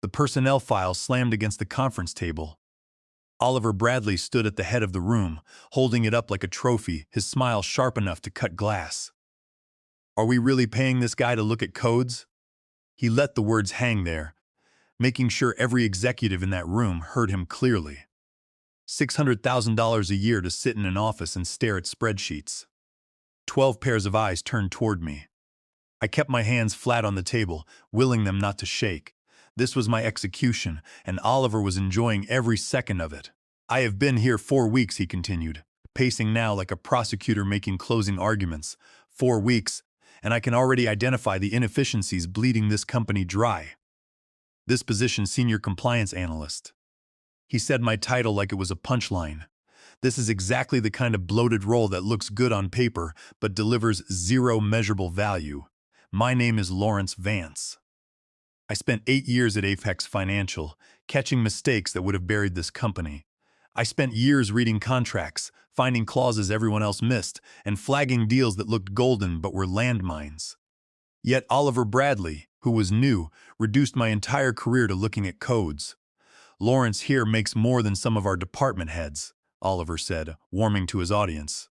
The personnel file slammed against the conference table. Oliver Bradley stood at the head of the room, holding it up like a trophy, his smile sharp enough to cut glass. Are we really paying this guy to look at codes? He let the words hang there, making sure every executive in that room heard him clearly. $600,000 a year to sit in an office and stare at spreadsheets. 12 pairs of eyes turned toward me. I kept my hands flat on the table, willing them not to shake. This was my execution, and Oliver was enjoying every second of it. I have been here 4 weeks, he continued, pacing now like a prosecutor making closing arguments. 4 weeks, and I can already identify the inefficiencies bleeding this company dry. This position, senior compliance analyst. He said my title like it was a punchline. This is exactly the kind of bloated role that looks good on paper, but delivers zero measurable value. My name is Lawrence Vance. I spent 8 years at Apex Financial, catching mistakes that would have buried this company. I spent years reading contracts, finding clauses everyone else missed, and flagging deals that looked golden but were landmines. Yet Oliver Bradley, who was new, reduced my entire career to looking at codes. Lawrence here makes more than some of our department heads, Oliver said, warming to his audience.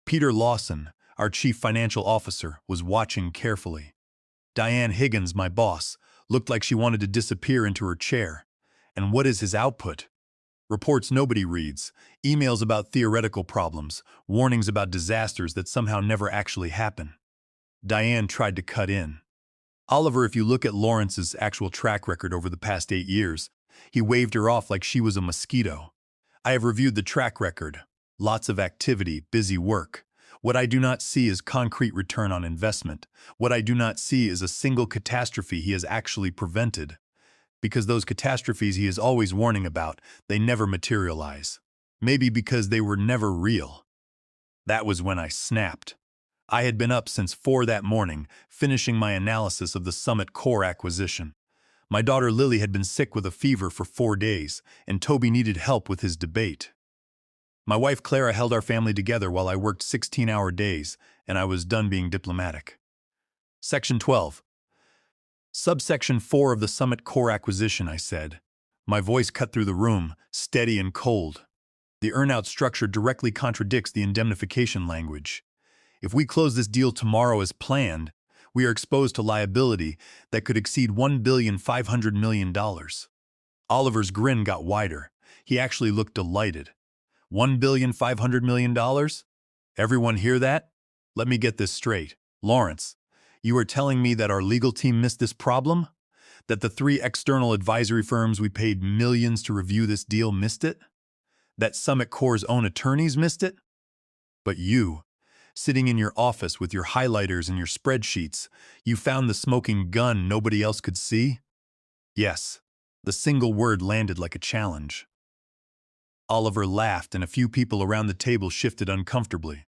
Peter Lawson, our chief financial officer, was watching carefully. Diane Higgins, my boss, looked like she wanted to disappear into her chair. And what is his output? Reports nobody reads, emails about theoretical problems, warnings about disasters that somehow never actually happen. Diane tried to cut in. Oliver, if you look at Lawrence's actual track record over the past 8 years, he waved her off like she was a mosquito. I have reviewed the track record. Lots of activity, busy work. What I do not see is concrete return on investment. What I do not see is a single catastrophe he has actually prevented. Because those catastrophes he is always warning about, they never materialize. Maybe because they were never real. That was when I snapped. I had been up since 4 that morning, finishing my analysis of the Summit Core acquisition. My daughter Lily had been sick with a fever for 4 days, and Toby needed help with his debate. My wife Clara held our family together while I worked 16-hour days, and I was done being diplomatic. Section 12. Subsection 4 of the Summit Core acquisition, I said. My voice cut through the room, steady and cold. The earn-out structure directly contradicts the indemnification language. If we close this deal tomorrow as planned, we are exposed to liability that could exceed $1.5 billion. Oliver's grin got wider. He actually looked delighted. $1.5 billion? Everyone hear that? Let me get this straight. Lawrence, you are telling me that our legal team missed this problem? That the 3 external advisory firms we paid millions to review this deal missed it? That Summit Core's own attorneys missed it? But you, sitting in your office with your highlighters and your spreadsheets, you found the smoking gun nobody else could see? Yes. The single word landed like a challenge. Oliver laughed, and a few people around the table shifted uncomfortably.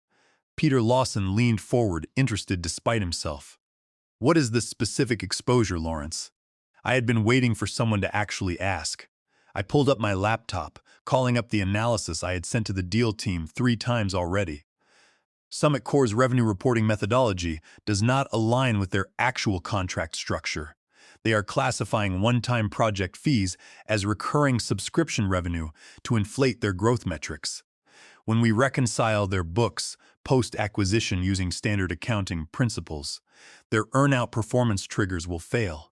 Peter Lawson leaned forward, interested despite himself. What is the specific exposure, Lawrence? I had been waiting for someone to actually ask. I pulled up my laptop, calling up the analysis I had sent to the deal team 3 times already. Summit Core's revenue reporting methodology does not align with their actual contract structure. They are classifying one-time project fees as recurring subscription revenue to inflate their growth metrics. When we reconcile their books post-acquisition using standard accounting principles, their earn-out performance triggers will fail.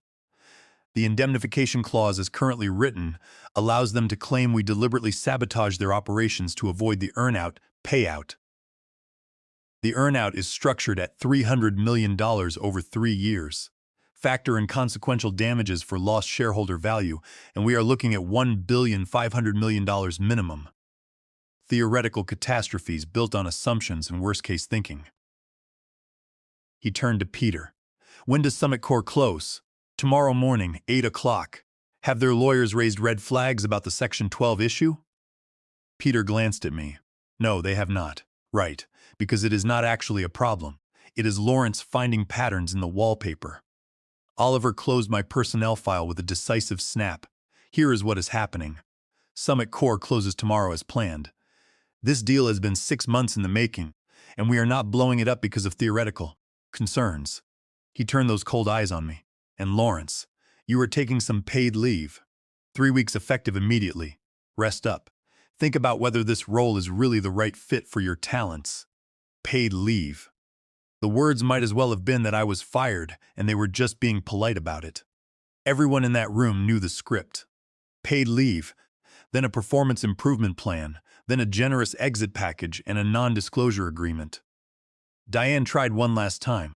The indemnification clause as currently written allows them to claim we deliberately sabotage their operations to avoid the earn-out payout. The earn-out is structured at $300 million over 3 years. Factor in consequential damages for lost shareholder value, and we are looking at $1.5 billion minimum. Theoretical catastrophes built on assumptions and worst-case thinking. He turned to Peter. When does Summit Core close? Tomorrow morning, 8 o'clock. Have their lawyers raised red flags about the Section 12 issue? Peter glanced at me. No, they have not. Right, because it is not actually a problem. It is Lawrence finding patterns in the wallpaper. Oliver closed my personnel file with a decisive snap. Here is what is happening. Summit Core closes tomorrow as planned. This deal has been 6 months in the making, and we are not blowing it up because of theoretical concerns. He turned those cold eyes on me. And Lawrence, You are taking some paid leave. 3 weeks effective immediately. Rest up. Think about whether this role is really the right fit for your talents. Paid leave. The words might as well have been that I was fired and they were just being polite about it. Everyone in that room knew the script. Paid leave, then a performance improvement plan, then a generous exit package and a non-disclosure agreement. Diane tried one last time.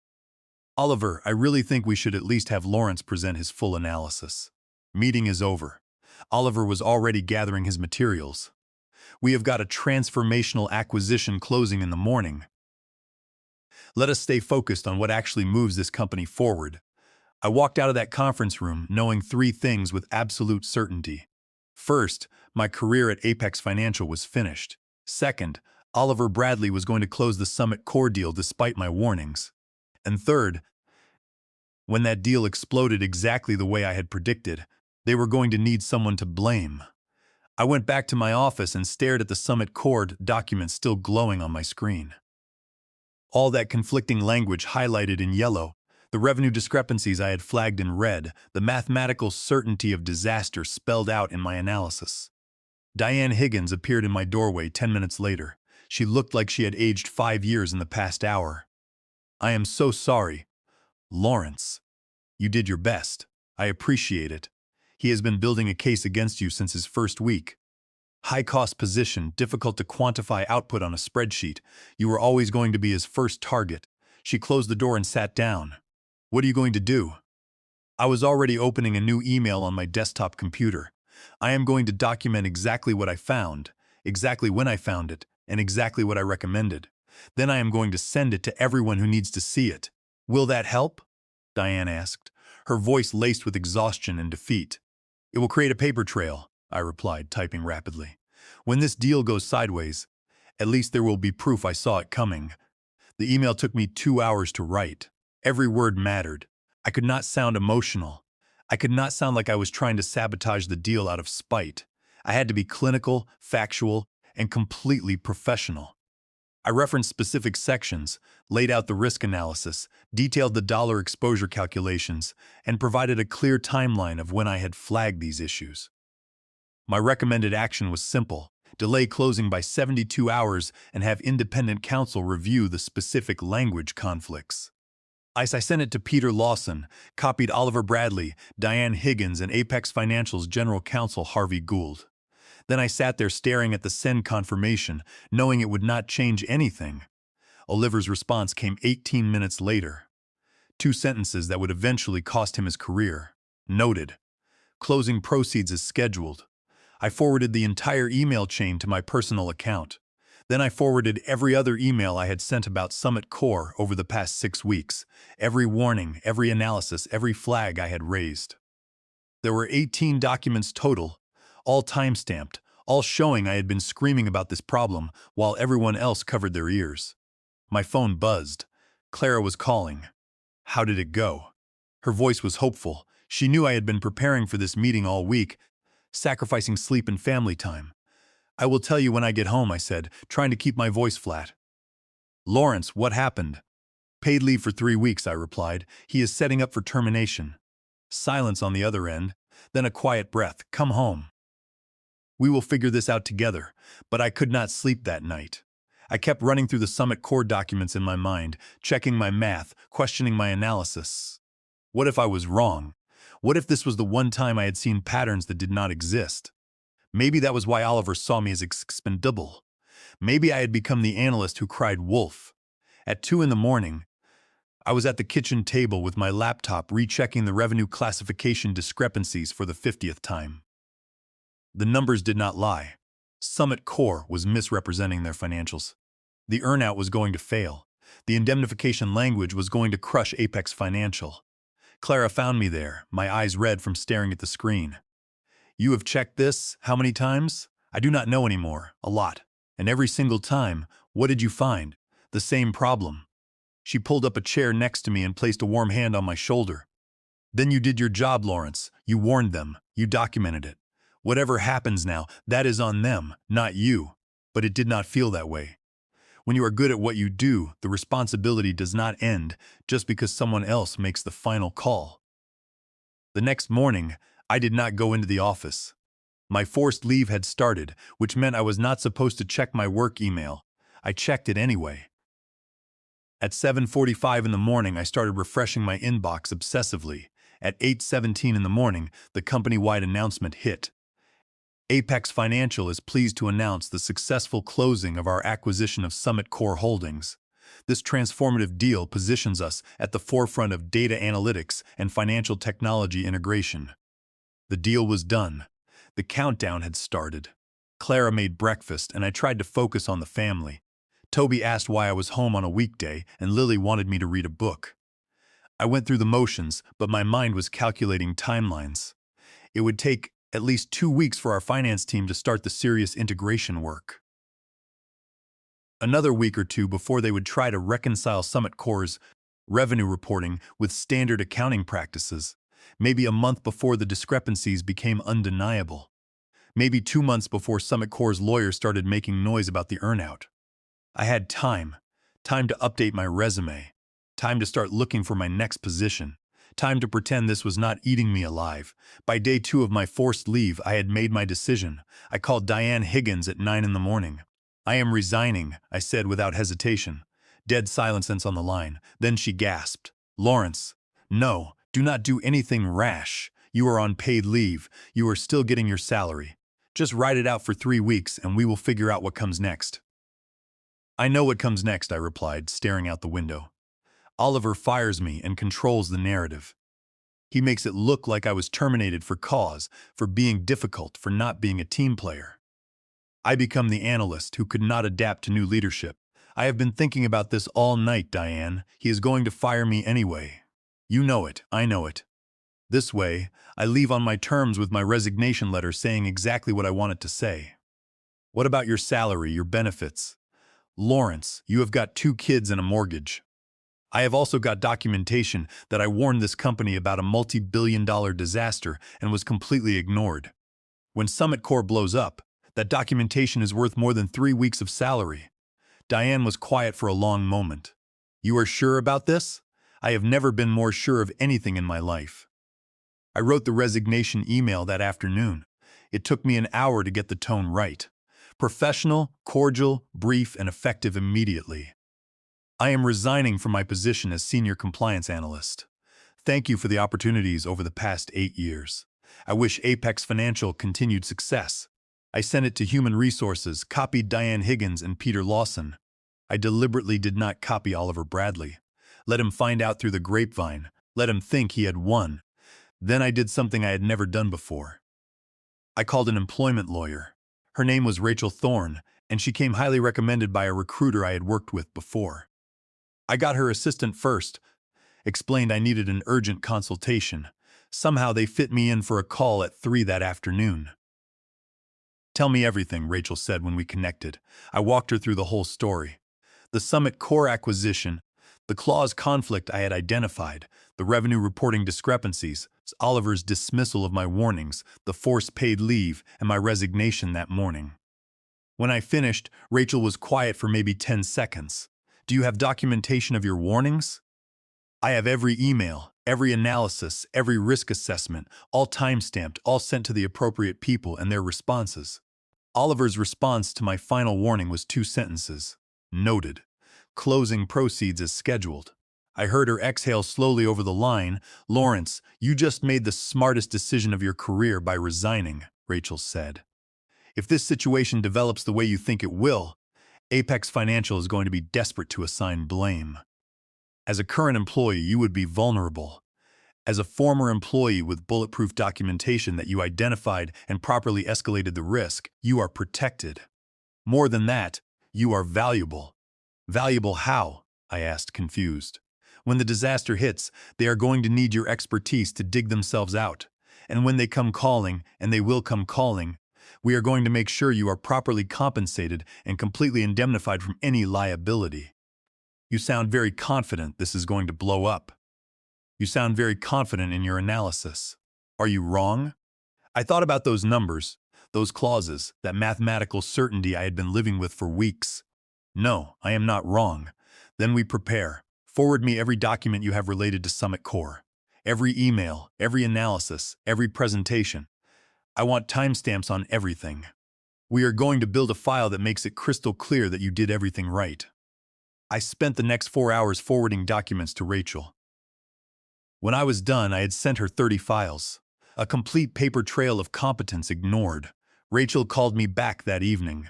Oliver, I really think we should at least have Lawrence present his full analysis. Meeting is over. Oliver was already gathering his materials. We have got a transformational acquisition closing in the morning. Let us stay focused on what actually moves this company forward. I walked out of that conference room knowing 3 things with absolute certainty. First, my career at Apex Financial was finished. Second, Oliver Bradley was going to close the Summit Core deal despite my warnings. And third, when that deal exploded exactly the way I had predicted, they were going to need someone to blame. I went back to my office and stared at the Summit Core document still glowing on my screen. All that conflicting language highlighted in yellow, the revenue discrepancies I had flagged in red, the mathematical certainty of disaster spelled out in my analysis. Diane Higgins appeared in my doorway 10 minutes later. She looked like she had aged 5 years in the past hour. I am so sorry. Lawrence, you did your best. I appreciate it. He has been building a case against you since his first week. High-cost position, difficult to quantify output on a spreadsheet. You were always going to be his first target. She closed the door and sat down. What are you going to do? I was already opening a new email on my desktop computer. I am going to document exactly what I found, exactly when I found it, and exactly what I recommended. Then I am going to send it to everyone who needs to see it. Will that help? Diane asked, her voice laced with exhaustion and defeat. It will create a paper trail, I replied, typing rapidly. When this deal goes sideways, at least there will be proof I saw it coming. The email took me 2 hours to write. Every word mattered. I could not sound emotional. I could not sound like I was trying to sabotage the deal out of spite. I had to be clinical, factual, and completely professional. I referenced specific sections, laid out the risk analysis, detailed the dollar exposure calculations, and provided a clear timeline of when I had flagged these issues. My recommended action was simple: delay closing by 72 hours and have independent counsel review the specific language conflicts. I sent it to Peter Lawson, copied Oliver Bradley, Diane Higgins, and Apex Financial's general counsel Harvey Gould. Then I sat there staring at the send confirmation, knowing it would not change anything. Oliver's response came 18 minutes later. 2 sentences that would eventually cost him his career. Noted. Closing proceeds as scheduled. I forwarded the entire email chain to my personal account. Then I forwarded every other email I had sent about Summit Core over the past 6 weeks, every warning, every analysis, every flag I had raised. There were 18 documents total, all time-stamped, all showing I had been screaming about this problem while everyone else covered their ears. My phone buzzed. Clara was calling. How did it go? Her voice was hopeful. She knew I had been preparing for this meeting all week, sacrificing sleep and family time. I will tell you when I get home, I said, trying to keep my voice flat. Lawrence, what happened? Paid leave for 3 weeks, I replied. He is setting up for termination. Silence on the other end, then a quiet breath. Come home. We will figure this out together, but I could not sleep that night. I kept running through the Summit Core documents in my mind, checking my math, questioning my analysis. What if I was wrong? What if this was the one time I had seen patterns that did not exist? Maybe that was why Oliver saw me as expendable. Maybe I had become the analyst who cried wolf. At 2 in the morning, I was at the kitchen table with my laptop rechecking the revenue classification discrepancies for the 50th time. The numbers did not lie. Summit Core was misrepresenting their financials. The earnout was going to fail. The indemnification language was going to crush Apex Financial. Clara found me there, my eyes red from staring at the screen. You have checked this how many times? I do not know anymore. A lot. And every single time, what did you find? The same problem. She pulled up a chair next to me and placed a warm hand on my shoulder. Then you did your job, Lawrence. You warned them. You documented it. Whatever happens now, that is on them, not you. But it did not feel that way. When you are good at what you do, the responsibility does not end just because someone else makes the final call. The next morning, I did not go into the office. My forced leave had started, which meant I was not supposed to check my work email. I checked it anyway. At 7:45 in the morning, I started refreshing my inbox obsessively. At 8:17 in the morning, the company-wide announcement hit. Apex Financial is pleased to announce the successful closing of our acquisition of Summit Core Holdings. This transformative deal positions us at the forefront of data analytics and financial technology integration. The deal was done. The countdown had started. Clara made breakfast, and I tried to focus on the family. Toby asked why I was home on a weekday, and Lily wanted me to read a book. I went through the motions, but my mind was calculating timelines. It would take at least 2 weeks for our finance team to start the serious integration work. Another week or two before they would try to reconcile Summit Core's revenue reporting with standard accounting practices. Maybe a month before the discrepancies became undeniable. Maybe 2 months before Summit Core's lawyers started making noise about the earnout. I had time to update my resume, time to start looking for my next position, time to pretend this was not eating me alive. By day 2 of my forced leave, I had made my decision. I called Diane Higgins at 9 in the morning. "I am resigning," I said without hesitation. Dead silence on the line. Then she gasped. "Lawrence, no, do not do anything rash. You are on paid leave. You are still getting your salary. Just ride it out for 3 weeks and we will figure out what comes next." "I know what comes next," I replied, staring out the window. "Oliver fires me and controls the narrative. He makes it look like I was terminated for cause, for being difficult, for not being a team player. I become the analyst who could not adapt to new leadership. I have been thinking about this all night, Diane. He is going to fire me anyway. You know it, I know it. This way, I leave on my terms with my resignation letter saying exactly what I wanted to say. What about your salary, your benefits? Lawrence, you have got 2 kids and a mortgage. I have also got documentation that I warned this company about a multi-billion-dollar disaster and was completely ignored. When Summit Core blows up, that documentation is worth more than 3 weeks of salary." Diane was quiet for a long moment. "You are sure about this?" "I have never been more sure of anything in my life." I wrote the resignation email that afternoon. It took me an hour to get the tone right. Professional, cordial, brief, and effective immediately. "I am resigning from my position as Senior Compliance Analyst. Thank you for the opportunities over the past 8 years. I wish Apex Financial continued success." I sent it to Human Resources, copied Diane Higgins and Peter Lawson. I deliberately did not copy Oliver Bradley. Let him find out through the grapevine. Let him think he had won. Then I did something I had never done before. I called an employment lawyer. Her name was Rachel Thorne, and she came highly recommended by a recruiter I had worked with before. I got her assistant first, explained I needed an urgent consultation. Somehow they fit me in for a call at 3 that afternoon. "Tell me everything," Rachel said when we connected. I walked her through the whole story. The Summit Core acquisition, the clause conflict I had identified, the revenue reporting discrepancies, Oliver's dismissal of my warnings, the forced paid leave, and my resignation that morning. When I finished, Rachel was quiet for maybe 10 seconds. "Do you have documentation of your warnings?" "I have every email, every analysis, every risk assessment, all time-stamped, all sent to the appropriate people and their responses." Oliver's response to my final warning was 2 sentences. "Noted. Closing proceeds as scheduled." I heard her exhale slowly over the line. "Lawrence, you just made the smartest decision of your career by resigning," Rachel said. "If this situation develops the way you think it will, Apex Financial is going to be desperate to assign blame. As a current employee, you would be vulnerable. As a former employee with bulletproof documentation that you identified and properly escalated the risk, you are protected. More than that, you are valuable." "Valuable how?" I asked, confused. "When the disaster hits, they are going to need your expertise to dig themselves out. And when they come calling, and they will come calling, we are going to make sure you are properly compensated and completely indemnified from any liability." "You sound very confident this is going to blow up. You sound very confident in your analysis. Are you wrong?" I thought about those numbers, those clauses, that mathematical certainty I had been living with for weeks. "No, I am not wrong." "Then we prepare. Forward me every document you have related to Summit Core. Every email, every analysis, every presentation. I want timestamps on everything. We are going to build a file that makes it crystal clear that you did everything right. I spent the next 4 hours forwarding documents to Rachel. When I was done, I had sent her 30 files. A complete paper trail of competence ignored. Rachel called me back that evening.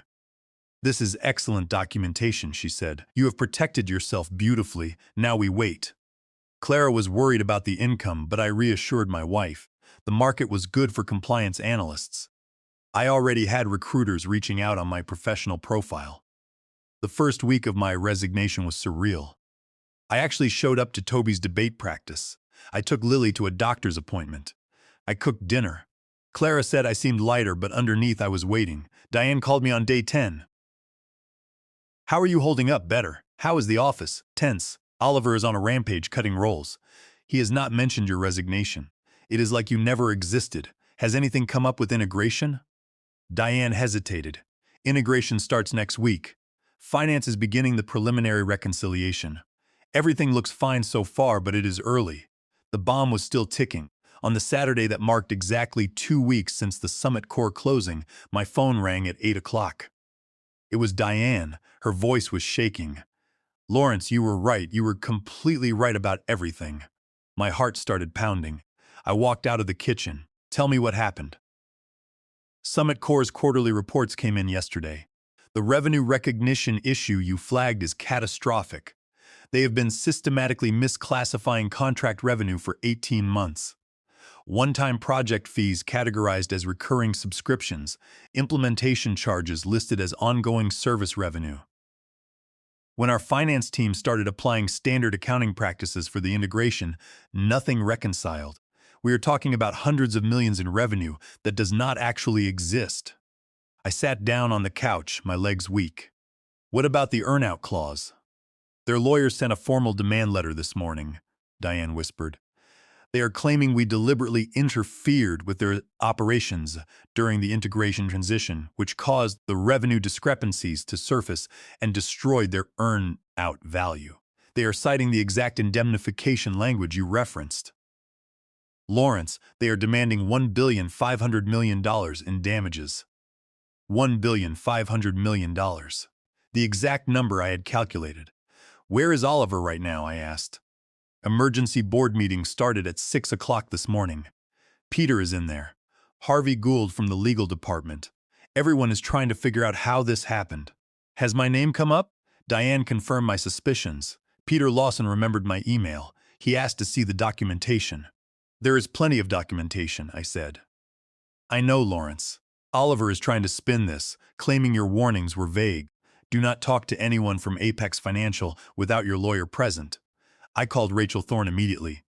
"This is excellent documentation," she said. "You have protected yourself beautifully. Now we wait." Clara was worried about the income, but I reassured my wife. The market was good for compliance analysts. I already had recruiters reaching out on my professional profile. The first week of my resignation was surreal. I actually showed up to Toby's debate practice. I took Lily to a doctor's appointment. I cooked dinner. Clara said I seemed lighter, but underneath I was waiting. Diane called me on day 10. "How are you holding up?" "Better." "How is the office?" "Tense. Oliver is on a rampage cutting roles. He has not mentioned your resignation. It is like you never existed. Has anything come up with integration?" Diane hesitated. "Integration starts next week. Finance is beginning the preliminary reconciliation. Everything looks fine so far, but it is early." The bomb was still ticking. On the Saturday that marked exactly 2 weeks since the Summit Core closing, my phone rang at 8 o'clock. It was Diane. Her voice was shaking. "Lawrence, you were right. You were completely right about everything." My heart started pounding. I walked out of the kitchen. "Tell me what happened." Summit Core's quarterly reports came in yesterday. The revenue recognition issue you flagged is catastrophic. They have been systematically misclassifying contract revenue for 18 months. One-time project fees categorized as recurring subscriptions, implementation charges listed as ongoing service revenue. When our finance team started applying standard accounting practices for the integration, nothing reconciled. We are talking about hundreds of millions in revenue that does not actually exist. I sat down on the couch, my legs weak. "What about the earn-out clause?" "Their lawyers sent a formal demand letter this morning," Diane whispered. "They are claiming we deliberately interfered with their operations during the integration transition, which caused the revenue discrepancies to surface and destroyed their earn-out value. They are citing the exact indemnification language you referenced." "Lawrence, they are demanding $1,500,000,000 in damages." $1,500,000,000. The exact number I had calculated. "Where is Oliver right now?" I asked. "Emergency board meeting started at 6 o'clock this morning. Peter is in there. Harvey Gould from the legal department. Everyone is trying to figure out how this happened." "Has my name come up?" Diane confirmed my suspicions. "Peter Lawson remembered my email. He asked to see the documentation." "There is plenty of documentation," I said. "I know, Lawrence. Oliver is trying to spin this, claiming your warnings were vague. Do not talk to anyone from Apex Financial without your lawyer present." I called Rachel Thorne immediately.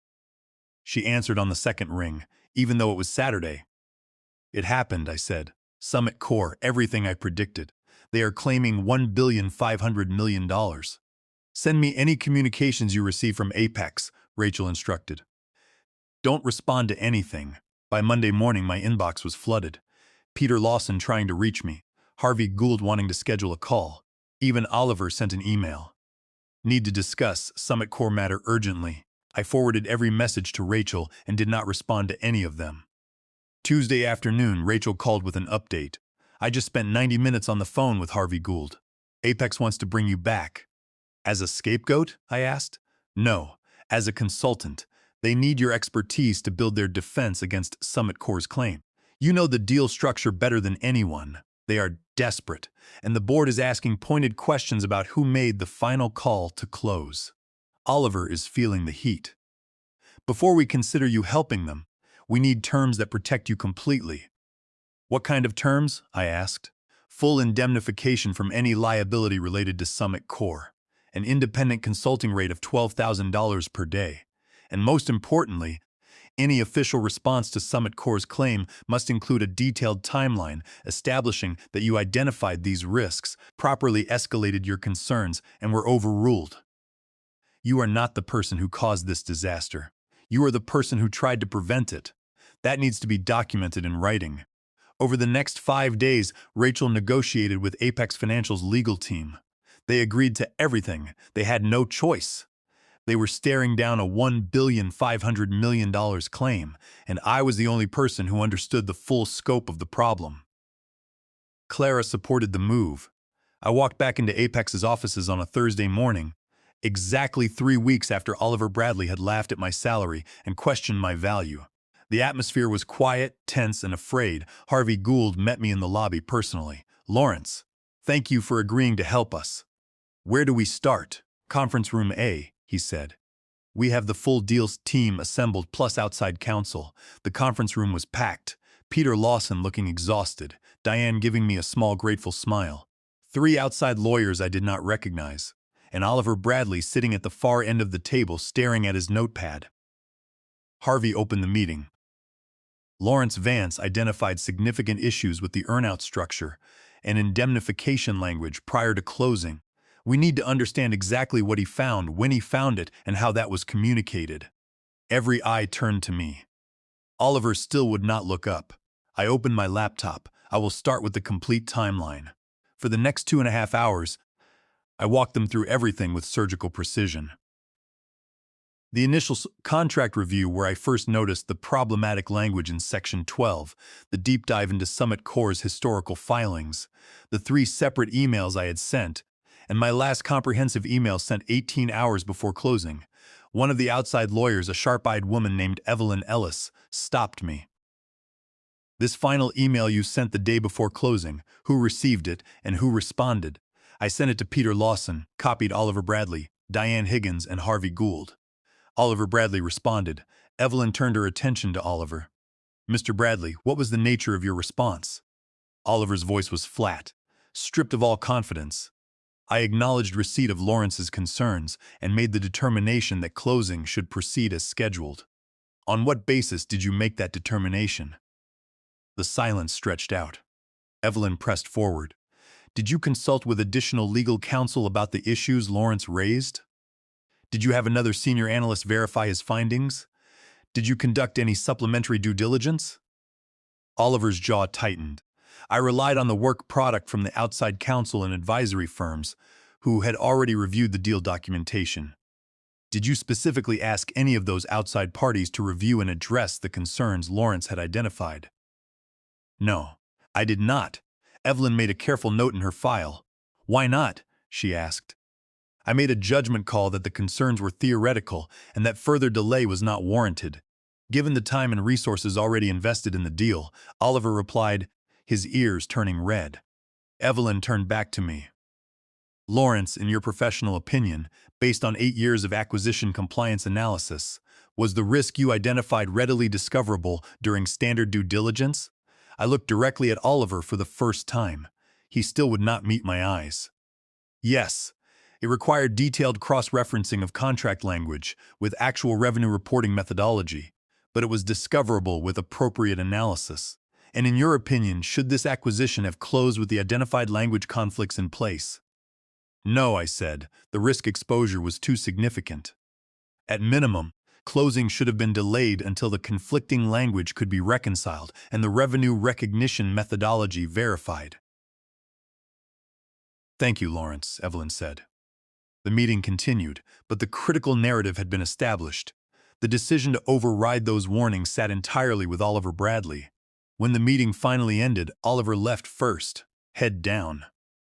She answered on the second ring, even though it was Saturday. "It happened," I said. "Summit Core, everything I predicted. They are claiming $1,500,000,000. "Send me any communications you receive from Apex," Rachel instructed. "Don't respond to anything." By Monday morning, my inbox was flooded. Peter Lawson trying to reach me. Harvey Gould wanting to schedule a call. Even Oliver sent an email. "Need to discuss Summit Core matter urgently." I forwarded every message to Rachel and did not respond to any of them. Tuesday afternoon, Rachel called with an update. "I just spent 90 minutes on the phone with Harvey Gould. Apex wants to bring you back." "As a scapegoat?" I asked. "No, as a consultant. They need your expertise to build their defense against Summit Core's claim. You know the deal structure better than anyone. They are desperate, and the board is asking pointed questions about who made the final call to close. Oliver is feeling the heat. Before we consider you helping them, we need terms that protect you completely." "What kind of terms?" I asked. "Full indemnification from any liability related to Summit Core, an independent consulting rate of $12,000 per day, and most importantly, any official response to Summit Core's claim must include a detailed timeline establishing that you identified these risks, properly escalated your concerns, and were overruled. You are not the person who caused this disaster. You are the person who tried to prevent it. That needs to be documented in writing." Over the next 5 days, Rachel negotiated with Apex Financial's legal team. They agreed to everything. They had no choice. They were staring down a $1,500,000,000 claim, and I was the only person who understood the full scope of the problem. Clara supported the move. I walked back into Apex's offices on a Thursday morning, exactly 3 weeks after Oliver Bradley had laughed at my salary and questioned my value. The atmosphere was quiet, tense, and afraid. Harvey Gould met me in the lobby personally. "Lawrence, thank you for agreeing to help us. Where do we start?" "Conference room A," he said. We have the full deals team assembled plus outside counsel. The conference room was packed. Peter Lawson looking exhausted, Diane giving me a small grateful smile. 3 outside lawyers I did not recognize, and Oliver Bradley sitting at the far end of the table staring at his notepad. Harvey opened the meeting. Lawrence Vance identified significant issues with the earnout structure and indemnification language prior to closing. We need to understand exactly what he found, when he found it, and how that was communicated. Every eye turned to me. Oliver still would not look up. I opened my laptop. I will start with the complete timeline. For the next 2.5 hours, I walked them through everything with surgical precision. The initial contract review, where I first noticed the problematic language in Section 12, the deep dive into Summit Core's historical filings, the 3 separate emails I had sent, and my last comprehensive email sent 18 hours before closing. One of the outside lawyers, a sharp-eyed woman named Evelyn Ellis, stopped me. "This final email you sent the day before closing, who received it and who responded?" "I sent it to Peter Lawson, copied Oliver Bradley, Diane Higgins, and Harvey Gould." Oliver Bradley responded. Evelyn turned her attention to Oliver. "Mr. Bradley, what was the nature of your response?" Oliver's voice was flat, stripped of all confidence. "I acknowledged receipt of Lawrence's concerns and made the determination that closing should proceed as scheduled." "On what basis did you make that determination?" The silence stretched out. Evelyn pressed forward. "Did you consult with additional legal counsel about the issues Lawrence raised? Did you have another senior analyst verify his findings? Did you conduct any supplementary due diligence?" Oliver's jaw tightened. "I relied on the work product from the outside counsel and advisory firms, who had already reviewed the deal documentation." "Did you specifically ask any of those outside parties to review and address the concerns Lawrence had identified?" "No, I did not." Evelyn made a careful note in her file. "Why not?" she asked. "I made a judgment call that the concerns were theoretical and that further delay was not warranted." Given the time and resources already invested in the deal, Oliver replied, his ears turning red. Evelyn turned back to me. "Lawrence, in your professional opinion, based on 8 years of acquisition compliance analysis, was the risk you identified readily discoverable during standard due diligence?" I looked directly at Oliver for the first time. He still would not meet my eyes. "Yes. It required detailed cross-referencing of contract language with actual revenue reporting methodology, but it was discoverable with appropriate analysis. And in your opinion, should this acquisition have closed with the identified language conflicts in place?" "No," I said. "The risk exposure was too significant. At minimum, closing should have been delayed until the conflicting language could be reconciled and the revenue recognition methodology verified." "Thank you, Lawrence," Evelyn said. The meeting continued, but the critical narrative had been established. The decision to override those warnings sat entirely with Oliver Bradley. When the meeting finally ended, Oliver left first, head down.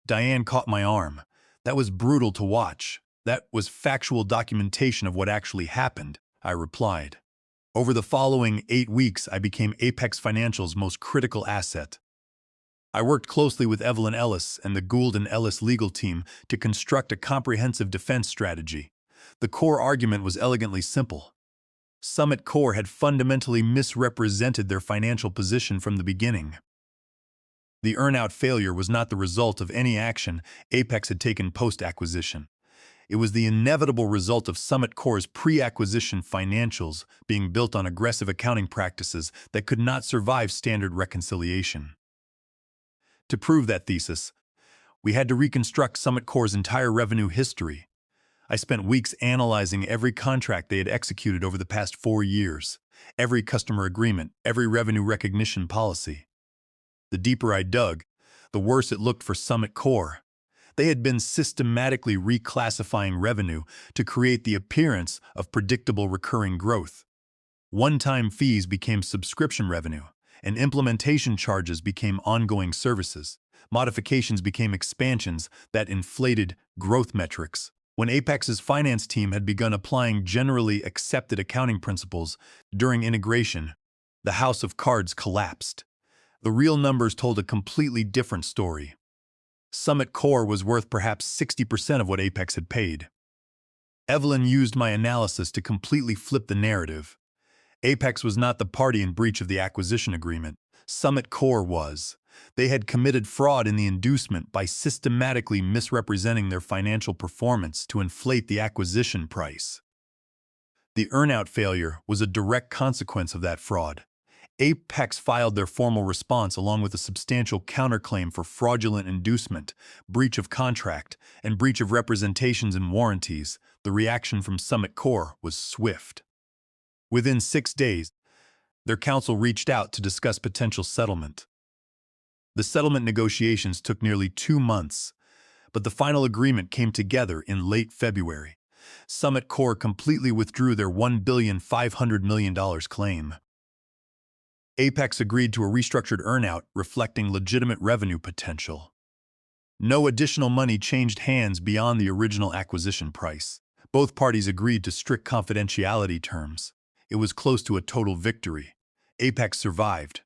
Diane caught my arm. "That was brutal to watch. That was factual documentation of what actually happened," I replied. Over the following 8 weeks, I became Apex Financial's most critical asset. I worked closely with Evelyn Ellis and the Gould and Ellis legal team to construct a comprehensive defense strategy. The core argument was elegantly simple. Summit Core had fundamentally misrepresented their financial position from the beginning. The earnout failure was not the result of any action Apex had taken post-acquisition. It was the inevitable result of Summit Core's pre-acquisition financials being built on aggressive accounting practices that could not survive standard reconciliation. To prove that thesis, we had to reconstruct Summit Core's entire revenue history. I spent weeks analyzing every contract they had executed over the past 4 years, every customer agreement, every revenue recognition policy. The deeper I dug, the worse it looked for Summit Core. They had been systematically reclassifying revenue to create the appearance of predictable recurring growth. One-time fees became subscription revenue, and implementation charges became ongoing services. Modifications became expansions that inflated growth metrics. When Apex's finance team had begun applying generally accepted accounting principles during integration, the house of cards collapsed. The real numbers told a completely different story. Summit Core was worth perhaps 60% of what Apex had paid. Evelyn used my analysis to completely flip the narrative. Apex was not the party in breach of the acquisition agreement. Summit Core was. They had committed fraud in the inducement by systematically misrepresenting their financial performance to inflate the acquisition price. The earnout failure was a direct consequence of that fraud. Apex filed their formal response along with a substantial counterclaim for fraudulent inducement, breach of contract, and breach of representations and warranties. The reaction from Summit Core was swift. Within 6 days, their counsel reached out to discuss potential settlement. The settlement negotiations took nearly 2 months, but the final agreement came together in late February. Summit Core completely withdrew their $1.5 billion claim. Apex agreed to a restructured earnout reflecting legitimate revenue potential. No additional money changed hands beyond the original acquisition price. Both parties agreed to strict confidentiality terms. It was close to a total victory. Apex survived.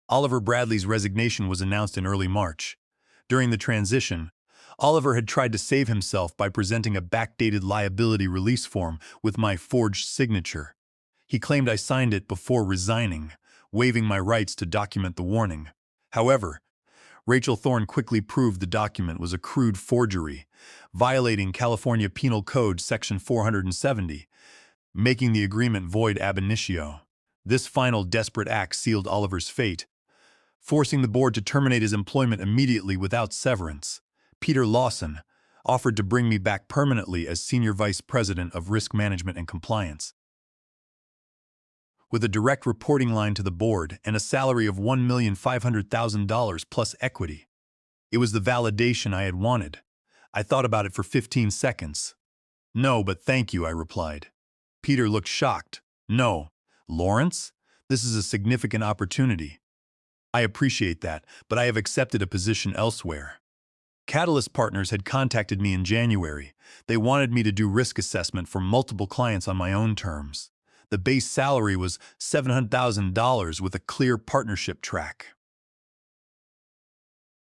Oliver Bradley's resignation was announced in early March. During the transition, Oliver had tried to save himself by presenting a backdated liability release form with my forged signature. He claimed I signed it before resigning, waiving my rights to document the warning. However, Rachel Thorne quickly proved the document was a crude forgery, violating California Penal Code Section 470, making the agreement void ab initio. This final desperate act sealed Oliver's fate, forcing the board to terminate his employment immediately without severance. Peter Lawson offered to bring me back permanently as Senior Vice President of Risk Management and Compliance. With a direct reporting line to the board and a salary of $1,500,000 plus equity. It was the validation I had wanted. I thought about it for 15 seconds. "No, but thank you," I replied. Peter looked shocked. "No, Lawrence? This is a significant opportunity. I appreciate that, but I have accepted a position elsewhere." Catalyst Partners had contacted me in January. They wanted me to do risk assessment for multiple clients on my own terms. The base salary was $700,000 with a clear partnership track.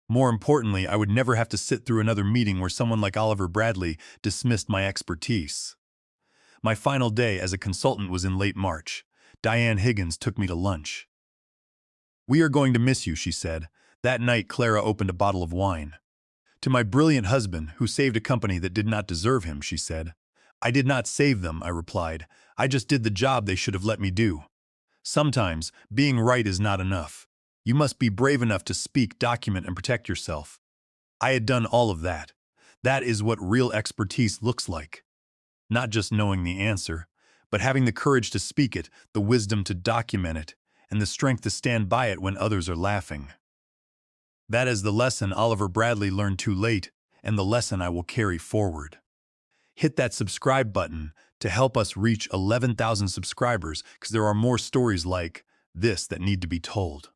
More importantly, I would never have to sit through another meeting where someone like Oliver Bradley dismissed my expertise. My final day as a consultant was in late March. Diane Higgins took me to lunch. "We are going to miss you," she said. That night, Clara opened a bottle of wine. "To my brilliant husband, who saved a company that did not deserve him," she said. "I did not save them," I replied. "I just did the job they should have let me do." Sometimes, being right is not enough. You must be brave enough to speak, document, and protect yourself. I had done all of that. That is what real expertise looks like. Not just knowing the answer, but having the courage to speak it, the wisdom to document it, and the strength to stand by it when others are laughing. That is the lesson Oliver Bradley learned too late, and the lesson I will carry forward. Hit that subscribe button to help us reach 11,000 subscribers, because there are more stories like this that need to be told.